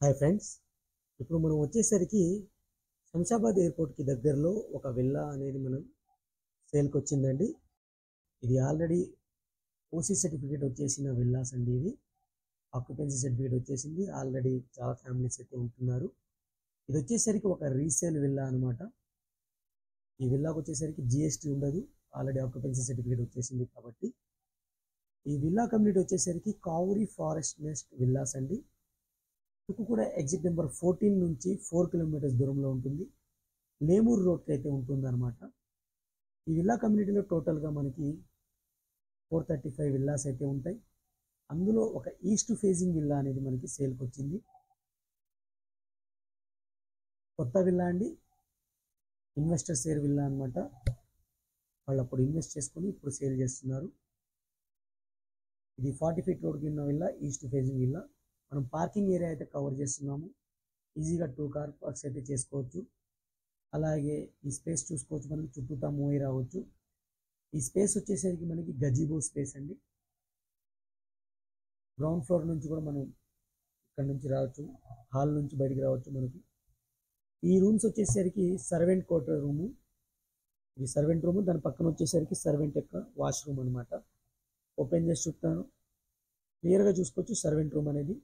Hi friends. ఇప్పుడు మనం వచ్చేసరికి శంషాబాద్ ఎయిర్పోర్ట్కి దగ్గరలో ఒక విల్లా అనేది మనం సేల్కి వచ్చిందండి. ఇది ఆల్రెడీ ఓసీ సర్టిఫికేట్ వచ్చేసిన విల్లాస్ అండి. ఇది ఆక్యుపెన్సీ సర్టిఫికేట్ వచ్చేసింది. ఆల్రెడీ చాలా ఫ్యామిలీస్ అయితే ఉంటున్నారు. ఇది వచ్చేసరికి ఒక రీసేల్ విల్లా అనమాట. ఈ విల్లాకి వచ్చేసరికి జిఎస్టీ ఉండదు. ఆల్రెడీ ఆక్యుపెన్సీ సర్టిఫికేట్ వచ్చేసింది కాబట్టి. ఈ విల్లా కమ్యూనిటీ వచ్చేసరికి కావురి ఫారెస్ట్ నెస్ట్ విల్లాస్ అండి. తుకు కూడా ఎగ్జిట్ నెంబర్ 14 నుంచి 4 కిలోమీటర్స్ దూరంలో ఉంటుంది. లేమూరు రోడ్కి అయితే ఉంటుంది అనమాట. ఈ విల్లా కమ్యూనిటీలో టోటల్గా మనకి 435 విల్లాస్ అయితే ఉంటాయి. అందులో ఒక ఈస్ట్ ఫేసింగ్ విల్లా అనేది మనకి సేల్కి వచ్చింది. కొత్త విల్లా అండి, ఇన్వెస్టర్ షేర్ విల్లా అనమాట. వాళ్ళు అప్పుడు ఇన్వెస్ట్ చేసుకొని ఇప్పుడు సేల్ చేస్తున్నారు. ఇది 40 ఫీట్ రోడ్కి ఉన్న విల్లా, ఈస్ట్ ఫేసింగ్ విల్లా. మనం పార్కింగ్ ఏరియా అయితే కవర్ చేస్తున్నాము. ఈజీగా 2 కార్ పార్క్స్ అయితే చేసుకోవచ్చు. అలాగే ఈ స్పేస్ చూసుకోవచ్చు, మనం చుట్టూతా మూవీ రావచ్చు. ఈ స్పేస్ వచ్చేసరికి మనకి గజీబో స్పేస్ అండి. గ్రౌండ్ ఫ్లోర్ నుంచి కూడా మనం ఇక్కడ నుంచి రావచ్చు, హాల్ నుంచి బయటికి రావచ్చు. మనకి ఈ రూమ్స్ వచ్చేసరికి సర్వెంట్ క్వార్టర్ రూము. ఇది సర్వెంట్ రూము, దాని పక్కన వచ్చేసరికి సర్వెంట్ యొక్క వాష్రూమ్ అనమాట. ఓపెన్ చేసి చూస్తాను, క్లియర్గా చూసుకోవచ్చు సర్వెంట్ రూమ్ అనేది.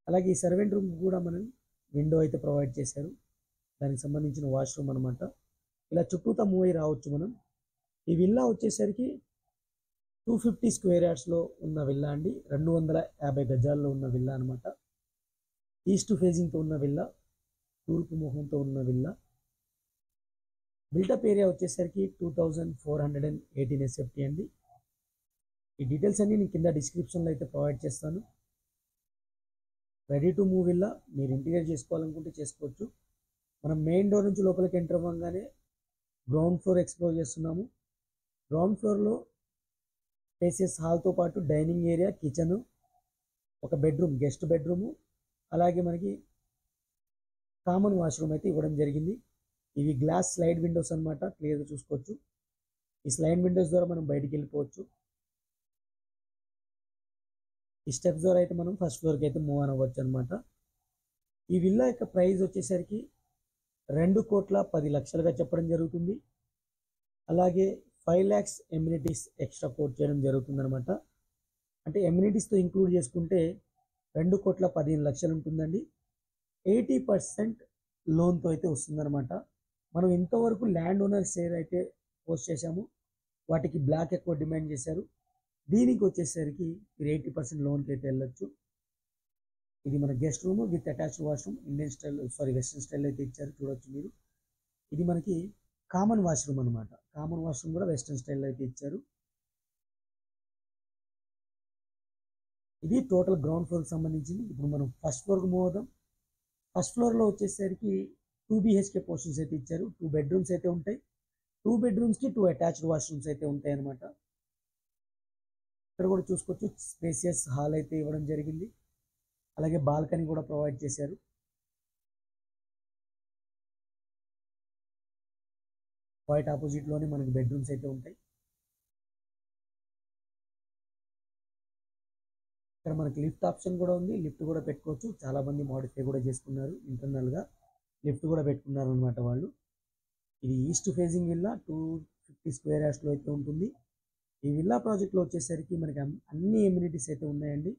అలాగే ఈ సర్వెంట్ రూమ్ కూడా మనం విండో అయితే ప్రొవైడ్ చేశారు, దానికి సంబంధించిన వాష్రూమ్ అనమాట. ఇలా చుట్టూతా మూవ్ అయ్యి రావచ్చు మనం. ఈ విల్లా వచ్చేసరికి 250 స్క్వేర్ యార్డ్స్లో ఉన్న విల్లా అండి. 250 గజాల్లో ఉన్న విల్లా అనమాట. ఈస్ట్ ఫేజింగ్తో ఉన్న విల్లా, తూర్పు ముఖంతో ఉన్న విల్లా. బిల్టప్ ఏరియా వచ్చేసరికి 2418 ఎస్ఎఫ్టీ అండి. ఈ డీటెయిల్స్ అన్ని నేను కింద డిస్క్రిప్షన్లో అయితే ప్రొవైడ్ చేస్తాను. Ready to move villa. మీరు ఇంటీరియర్ చేసుకోవాలనుకుంటే చేసుకోవచ్చు. మనం మెయిన్ డోర్ నుంచి లోపలికి ఎంటర్ అవ్వగానే గ్రౌండ్ ఫ్లోర్ ఎక్స్ప్లోర్ చేస్తున్నాము. గ్రౌండ్ ఫ్లోర్లో స్పేసియస్ హాల్తో పాటు డైనింగ్ ఏరియా, కిచెను, ఒక బెడ్రూమ్, గెస్ట్ బెడ్రూము, అలాగే మనకి కామన్ వాష్రూమ్ అయితే ఇవ్వడం జరిగింది. ఇవి గ్లాస్ స్లైడ్ విండోస్ అనమాట, క్లియర్గా చూసుకోవచ్చు. ఈ స్లైడ్ విండోస్ ద్వారా మనం బయటికి వెళ్ళిపోవచ్చు. ఈ స్టెప్స్ ద్వారా అయితే మనం ఫస్ట్ ఫ్లోర్కి అయితే మూవ్ అని అవ్వచ్చు అనమాట. ఈ విల్లా యొక్క ప్రైస్ వచ్చేసరికి 2,10,00,000గా చెప్పడం జరుగుతుంది. అలాగే 5 lakhs ఎమ్యూనిటీస్ ఎక్స్ట్రా కోట్ చేయడం జరుగుతుంది అనమాట. అంటే ఎమ్యూనిటీస్తో ఇంక్లూడ్ చేసుకుంటే 2,15,00,000 ఉంటుందండి. 80% లోన్తో అయితే వస్తుందన్నమాట. మనం ఇంతవరకు ల్యాండ్ ఓనర్ షేర్ అయితే పోస్ట్ చేశాము, వాటికి బ్లాక్ ఎక్కువ డిమాండ్ చేశారు. దీనికి వచ్చేసరికి మీరు 80% లోన్కి అయితే వెళ్ళొచ్చు. ఇది మన guest room with attached washroom, Indian style western style అయితే ఇచ్చారు, చూడొచ్చు మీరు. ఇది మనకి కామన్ వాష్రూమ్ అనమాట. కామన్ వాష్రూమ్ కూడా వెస్ట్రన్ స్టైల్లో అయితే ఇచ్చారు. ఇది టోటల్ గ్రౌండ్ ఫ్లోర్కి సంబంధించింది. ఇప్పుడు మనం ఫస్ట్ ఫ్లోర్కి మూవ్ అవుదాం. ఫస్ట్ ఫ్లోర్లో వచ్చేసరికి 2 BHK పోర్షన్స్ అయితే ఇచ్చారు. 2 బెడ్రూమ్స్ అయితే ఉంటాయి. 2 బెడ్రూమ్స్కి 2 అటాచ్డ్ వాష్రూమ్స్ అయితే ఉంటాయి అనమాట. ఇక్కడ కూడా చూసుకోవచ్చు, స్పేసియస్ హాల్ అయితే ఇవ్వడం జరిగింది. అలాగే బాల్కనీ కూడా ప్రొవైడ్ చేశారు. వైట్ ఆపోజిట్లోనే మనకి బెడ్రూమ్స్ అయితే ఉంటాయి. ఇక్కడ మనకి లిఫ్ట్ ఆప్షన్ కూడా ఉంది, లిఫ్ట్ కూడా పెట్టుకోవచ్చు. చాలా మంది మోడిఫై కూడా చేసుకున్నారు, ఇంటర్నల్గా లిఫ్ట్ కూడా పెట్టుకున్నారు అనమాట వాళ్ళు. ఇది ఈస్ట్ ఫేజింగ్ విల్లా, 250 స్క్వేర్ యార్డ్స్లో అయితే ఉంటుంది. ఈ విల్లా ప్రాజెక్ట్లో వచ్చేసరికి మనకి అన్ని ఎమ్యూనిటీస్ అయితే ఉన్నాయండి.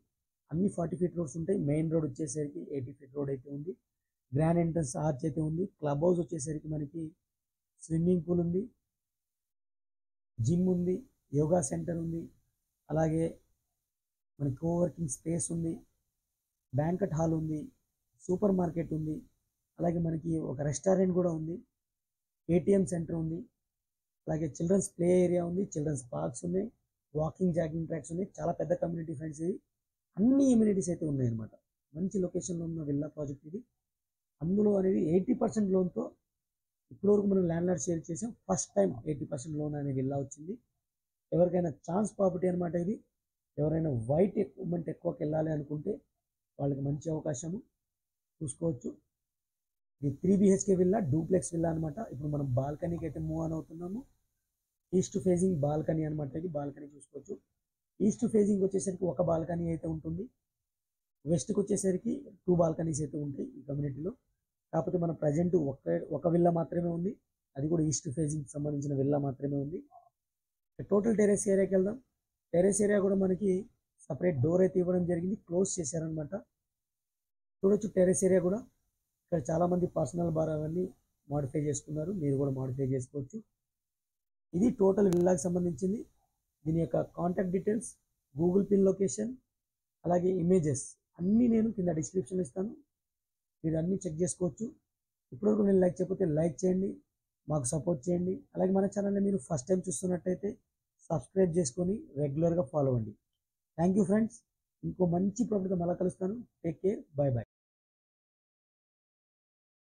అన్ని 40 ఫీట్ రోడ్స్ ఉంటాయి. మెయిన్ రోడ్ వచ్చేసరికి 80 ఫీట్ రోడ్ అయితే ఉంది. గ్రాండ్ ఎంట్రన్స్ ఆర్చ్ అయితే ఉంది. క్లబ్ హౌస్ వచ్చేసరికి మనకి స్విమ్మింగ్ పూల్ ఉంది, జిమ్ ఉంది, యోగా సెంటర్ ఉంది, అలాగే మనకి కోవర్కింగ్ స్పేస్ ఉంది, బ్యాంకెట్ హాల్ ఉంది, సూపర్ మార్కెట్ ఉంది, అలాగే మనకి ఒక రెస్టారెంట్ కూడా ఉంది, ఏటీఎం సెంటర్ ఉంది, అలాగే చిల్డ్రన్స్ ప్లే ఏరియా ఉంది, చిల్డ్రన్స్ పార్క్స్ ఉన్నాయి, వాకింగ్ జాగింగ్ ట్రాక్స్ ఉన్నాయి. చాలా పెద్ద కమ్యూనిటీ ఫ్రెండ్స్. ఇది అన్ని ఇమ్యూనిటీస్ అయితే ఉన్నాయి అనమాట. మంచి లొకేషన్లో ఉన్న విల్లా ప్రాజెక్ట్ ఇది. అందులో అనేది 80% లోన్తో ఇప్పటివరకు మనం ల్యాండ్ లార్డ్ షేర్ చేసాం. ఫస్ట్ టైం 80% లోన్ అనే విల్లా వచ్చింది. ఎవరికైనా ఛాన్స్ ప్రాపర్టీ అనమాట ఇది. ఎవరైనా వైట్ ఎక్విప్మెంట్ ఎక్కువకి వెళ్ళాలి అనుకుంటే వాళ్ళకి మంచి అవకాశము, చూసుకోవచ్చు. ఇది 3 BHK విల్లా, డూప్లెక్స్ విల్లా అనమాట. ఇప్పుడు మనం బాల్కనీకి అయితే మూవ్ ఆన్ అవుతున్నాము. ఈస్ట్ ఫేజింగ్ బాల్కనీ అనమాట. ఇది బాల్కనీ చూసుకోవచ్చు. ఈస్ట్ ఫేజింగ్ వచ్చేసరికి ఒక బాల్కనీ అయితే ఉంటుంది. వెస్ట్కి వచ్చేసరికి 2 బాల్కనీస్ అయితే ఉంటాయి ఈ కమ్యూనిటీలో. కాకపోతే మన ప్రజెంట్ ఒక విల్లా మాత్రమే ఉంది, అది కూడా ఈస్ట్ ఫేజింగ్ సంబంధించిన విల్లా మాత్రమే ఉంది. టోటల్ టెరెస్ ఏరియాకి వెళ్దాం. టెరెస్ ఏరియా కూడా మనకి సపరేట్ డోర్ అయితే ఇవ్వడం జరిగింది, క్లోజ్ చేశారనమాట. చూడొచ్చు టెరెస్ ఏరియా కూడా. ఇక్కడ చాలామంది పర్సనల్ బార్ అవన్నీ మాడిఫై చేసుకున్నారు, మీరు కూడా మాడిఫై చేసుకోవచ్చు. ఇది టోటల్ విల్లాకి సంబంధించింది. దీని యొక్క contact details, Google pin location, అలాగే ఇమేజెస్ అన్నీ నేను కింద డిస్క్రిప్షన్ ఇస్తాను, మీరు అన్నీ చెక్ చేసుకోవచ్చు. ఇప్పటివరకు నేను లైక్ చేయకపోతే లైక్ చేయండి, మాకు సపోర్ట్ చేయండి. అలాగే మన ఛానల్ని మీరు ఫస్ట్ టైం చూస్తున్నట్టయితే సబ్స్క్రైబ్ చేసుకొని రెగ్యులర్గా ఫాలో అవ్వండి. Thank you friends. ఇంకో మంచి ప్రాబ్లంతో మళ్ళీ కలుస్తాను. Take care, by by.